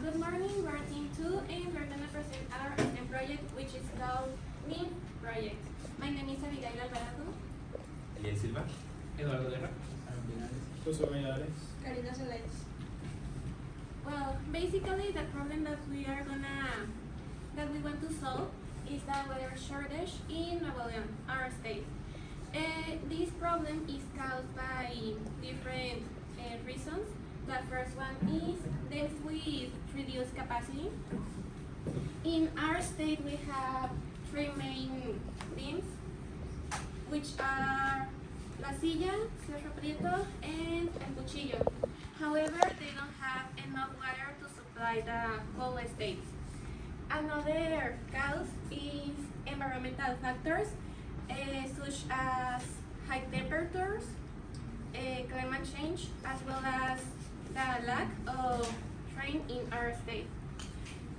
Good morning, we're Team 2 and we're going to present our STEM project which is called NIM project. My name is Abigail Alvarado. Eliel Silva. Eduardo Guerra. José Valladares. Karina Solais. Well, basically the problem that we want to solve is the water shortage in Nuevo León, our state. This problem is caused by different reasons. The first one is dams with reduced capacity. In our state, we have three main dams, which are La Silla, Cerro Prieto, and El Cuchillo. However, they don't have enough water to supply the whole state. Another cause is environmental factors, such as high temperatures, climate change, as well as the lack of rain in our state.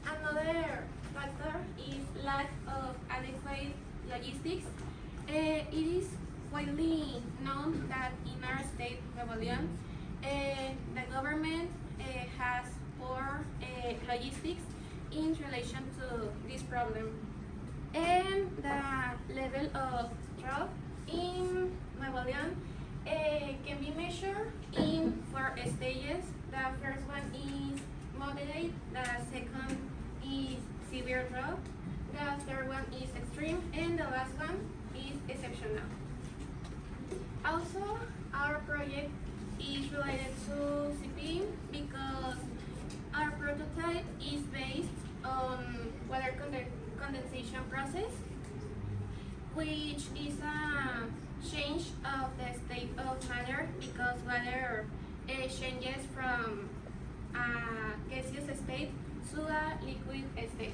Another factor is lack of adequate logistics. It is widely known that in our state, Nuevo León, the government has poor logistics in relation to this problem. And the level of drought in Nuevo León can be measured in 4 stages. The first one is moderate, the second is severe drought, the third one is extreme, and the last one is exceptional. Also, our project is related to CP because our prototype is based on water condensation process, which is a change of the state of matter because water changes from a gaseous state to a liquid state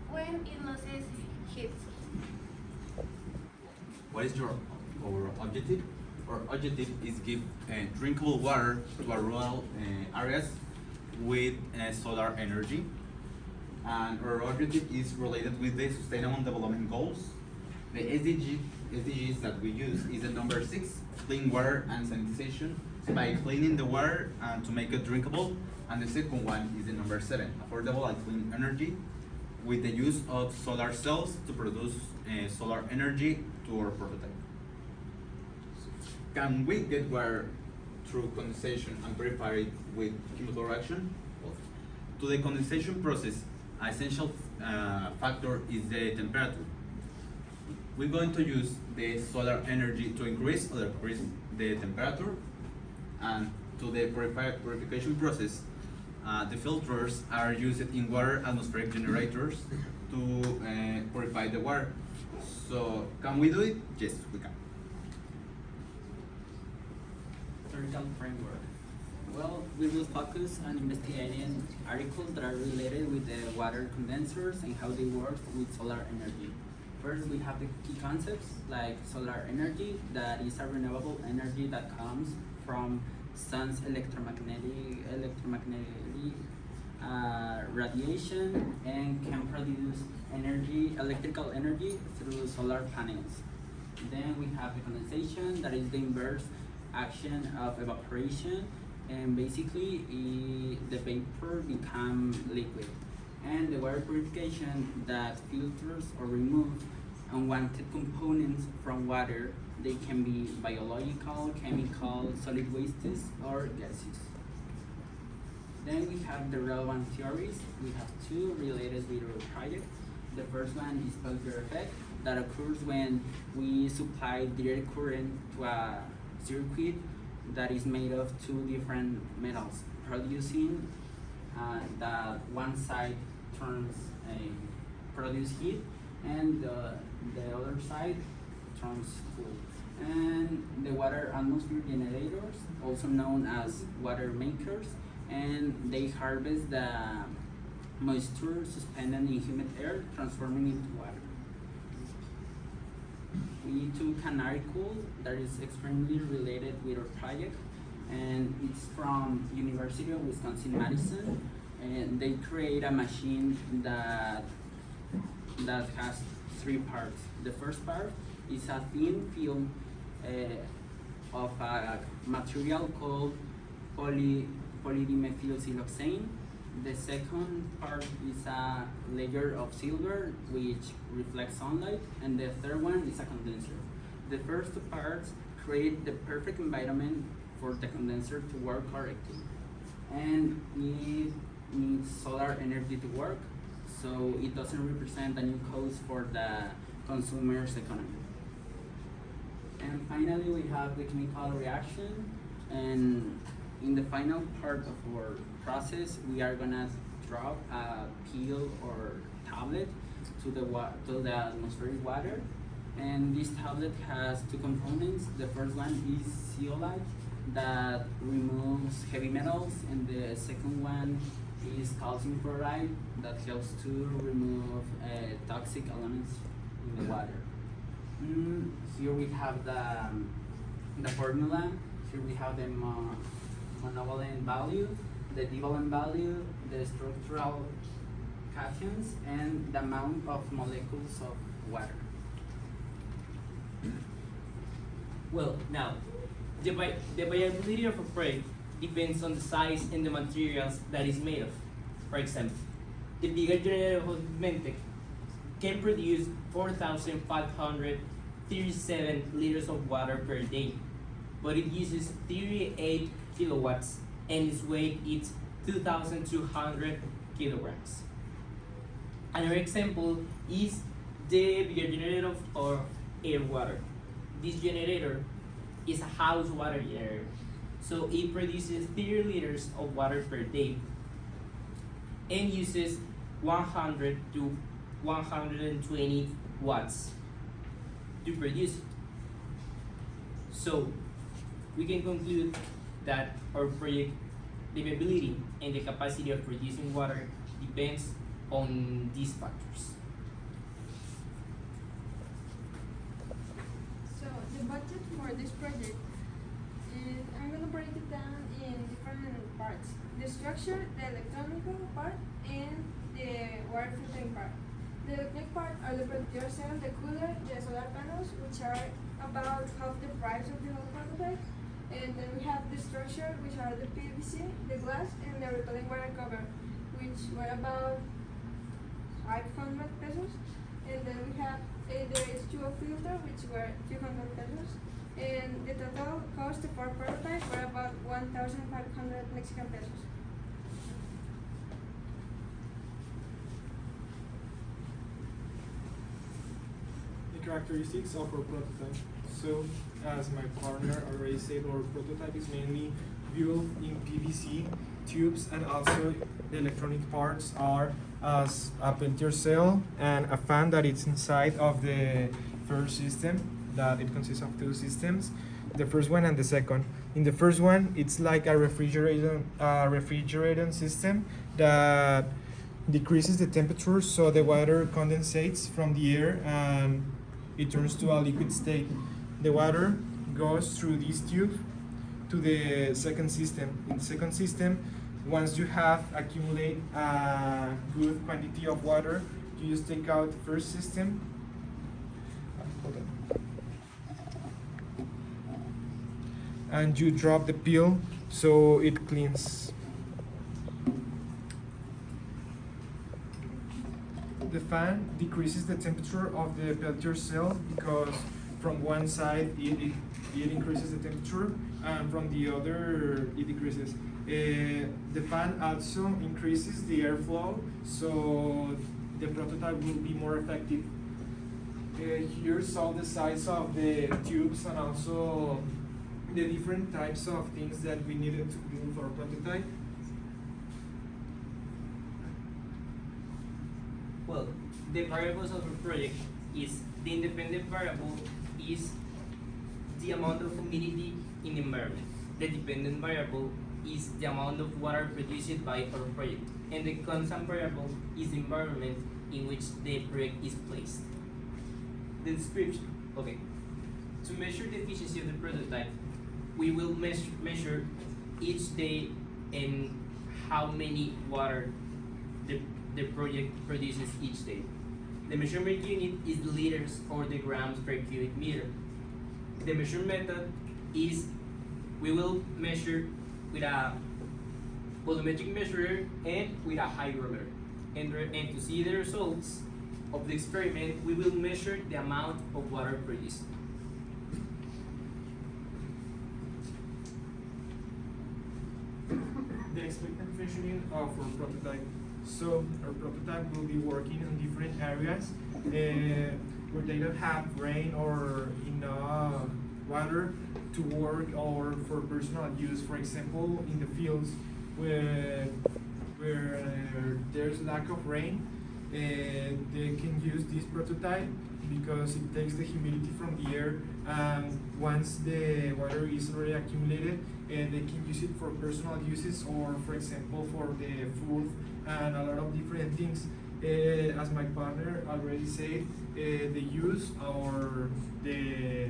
when it loses heat. What is our objective? Our objective is give drinkable water to our rural areas with solar energy. And our objective is related with the Sustainable Development Goals. The SDGs that we use is the number 6, clean water and sanitization by cleaning the water to make it drinkable. And the second one is the number 7, affordable and clean energy with the use of solar cells to produce solar energy to our prototype. Can we get water through condensation and purify it with chemical reaction? Well, to the condensation process, an essential factor is the temperature. We're going to use the solar energy to increase or decrease the temperature, and to the purification process, the filters are used in water atmospheric generators to purify the water. So, can we do it? Yes, we can. Theoretical framework. Well, we will focus on investigating articles that are related with the water condensers and how they work with solar energy. First, we have the key concepts like solar energy, that is a renewable energy that comes from sun's electromagnetic radiation and can produce electrical energy through solar panels. Then we have the condensation, that is the inverse action of evaporation, and basically the vapor become liquid. And the water purification, that filters or removes unwanted components from water. They can be biological, chemical, solid wastes, or gases. Then we have the relevant theories. We have 2 related with our project. The first one is Peltier effect, that occurs when we supply direct current to a circuit that is made of 2 different metals, producing that one side produce heat and the other side turns cool. And the water atmosphere generators, also known as water makers, and they harvest the moisture suspended in humid air, transforming it into water. We took an article that is extremely related with our project, and it's from University of Wisconsin-Madison, and they create a machine that has 3 parts. The first part is a thin film of a material called polydimethylsiloxane, The second part is a layer of silver which reflects sunlight, and the third one is a condenser. The first two parts create the perfect environment for the condenser to work correctly, and it needs solar energy to work, so it doesn't represent a new cost for the consumer's economy. And finally, we have the chemical reaction, and in the final part of our process, we are gonna drop a pill or tablet to the atmospheric water, and this tablet has two components. The first one is zeolite that removes heavy metals, and the second one is calcium chloride that helps to remove toxic elements in the water. Here we have the formula. Here we have the monovalent value, the divalent value, the structural cations, and the amount of molecules of water. Well, now, the viability of a product depends on the size and the materials that is made of. For example, the bigger generator of Mentec can produce 4,537 liters of water per day, but it uses 38 kilowatts and its weight is 2,200 kilograms. Another example is the bigger generator of air water. This generator is a house water generator, so it produces 30 liters of water per day and uses 100 to 120 watts to produce it. So we can conclude that our project livability and the capacity of producing water depends on these factors. So the budget for this project is, I'm going to break it down in different parts. The structure, the electronic part, and the water filtering part. The electronic part are the producer cell, the cooler, the solar panels, which are about half the price of the whole prototype. And then we have the structure, which are the PVC, the glass, and the repelling water cover, which were about 500 pesos. And then we have the H2O filter, which were 200 pesos. And the total cost of our prototype were about 1,500 Mexican pesos. The characteristics of our prototype. So, as my partner already said, our prototype is mainly built in PVC tubes, and also the electronic parts are as a Peltier cell and a fan that is inside of the first system, that it consists of two systems, the first one and the second. In the first one, it's like a refrigerant system that decreases the temperature, so the water condensates from the air and it turns to a liquid state. The water goes through this tube to the second system. In the second system, once you have accumulate a good quantity of water, you just take out the first system. Hold on. And you drop the pill so it cleans. The fan decreases the temperature of the Peltier cell because from one side it increases the temperature and from the other it decreases. The fan also increases the airflow, so the prototype will be more effective. Here's all the size of the tubes and also the different types of things that we needed to build for our prototype. Well, the variables of the project is the independent variable is the amount of humidity in the environment. The dependent variable is the amount of water produced by our project, and the constant variable is the environment in which the project is placed. The description. Okay. To measure the efficiency of the prototype, we will measure each day and how many water the project produces each day. The measurement unit is the liters or the grams per cubic meter. The measurement method is we will measure with a volumetric measurer, and with a hygrometer. And to see the results of the experiment, we will measure the amount of water produced. The expected functioning of our prototype. So our prototype will be working on different areas where they don't have rain or enough water to work or for personal use. For example, in the fields where there's lack of rain, they can use this prototype because it takes the humidity from the air, and once the water is already accumulated, they can use it for personal uses or, for example, for the food and a lot of different things. As my partner already said, the use or the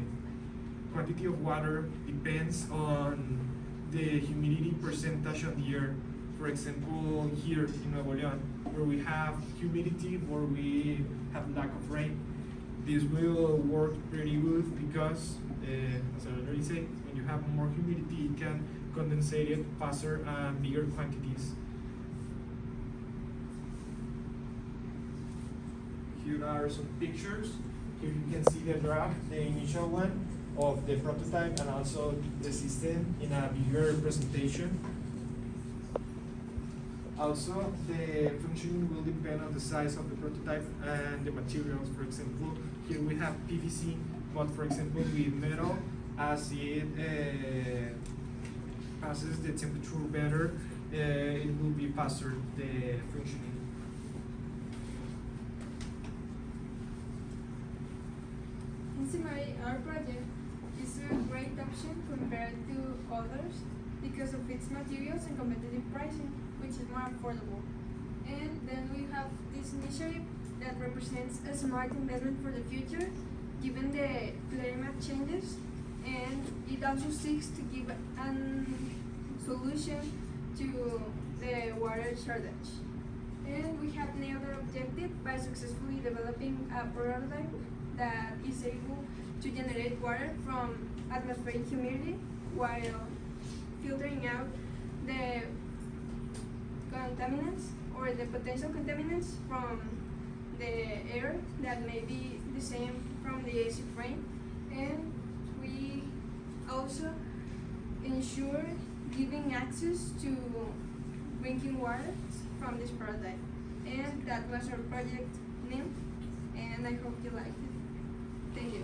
quantity of water depends on the humidity percentage of the air. For example, here in Nuevo León, where we have humidity, where we have lack of rain, this will work pretty good because, as I already said, when you have more humidity, it can condensate it faster and bigger quantities. Here are some pictures. Here you can see the draft, the initial one of the prototype, and also the system in a bigger presentation. Also, the functioning will depend on the size of the prototype and the materials. For example, here we have PVC, but for example, with metal, as it passes the temperature better, it will be faster, the functioning. In summary, our project is a great option compared to others because of its materials and competitive pricing, which is more affordable. And then we have this initiative that represents a smart investment for the future, given the climate changes, and it also seeks to give a solution to the water shortage. And we have nailed our objective by successfully developing a prototype that is able to generate water from atmospheric humidity while filtering out the contaminants or the potential contaminants from the air that may be the same from the acid rain. And we also ensure giving access to drinking water from this prototype. And that was our project name, and I hope you liked it. Thank you.